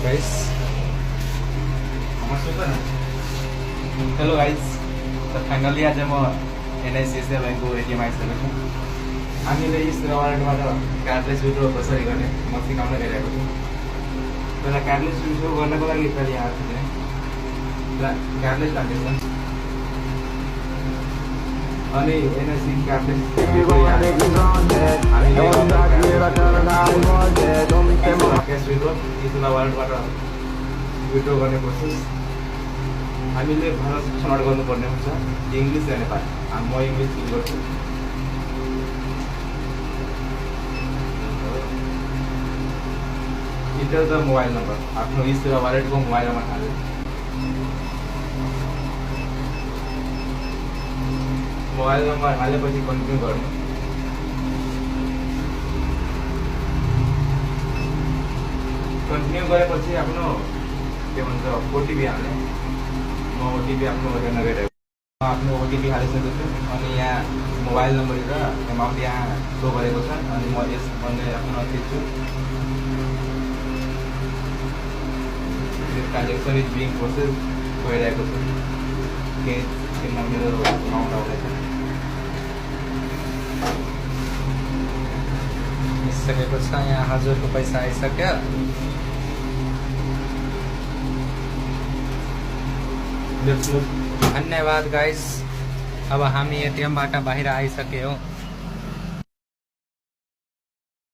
Guys. Hello guys, तो finally आज म एनआइसिआइसिआई ब्याङ्कको एटिएम आइसकेको छु। हामीले यस वालेटबाट कार्डलेस विथड्र कसरी गर्ने म सिकाउन गइरहेको छु। पहिला कार्डलेस विथड्र गर्नको लागि पहिले यहाँ कार्डलेस राख्दैछ अनि एनआइसी कार्डलेस क्यास विथड्र यसमा वालेटबाट विथड्र गर्ने प्रोसेस हामीले भाषा छनौट गर्नुपर्ने हुन्छ, इङ्ग्लिस र नेपाली। म इङ्ग्लिस चुज गर्छु। इन्टर द मोबाइल नम्बर, आफ्नो इस वालेटको मोबाइल नम्बर हाल्यो। मोबाइल नम्बर हालेपछि कन्टिन्यू गर्नु। कन्टिन्यू गरेपछि आफ्नो के भन्छ ओटिपी हाल्ने। म ओटिपी आफ्नो हेर्न गइरहेको छु। आफ्नो ओटिपी हालिसकेको छु अनि यहाँ मोबाइल नम्बर र एमाउन्ट यहाँ सो गरेको छ अनि म यस भन्ने आफ्नो थिच्छु। ट्रान्जेक्सन इज बिङ प्रोसेस भइरहेको छ। केमा मेरो एमाउन्ट आउँदैछ। आइसकेको छ, यहाँ हजुरको पैसा आइसक्यो। धन्यवाद गाइस। अब हामी एटिएमबाट बाहिर आइसक्यौँ।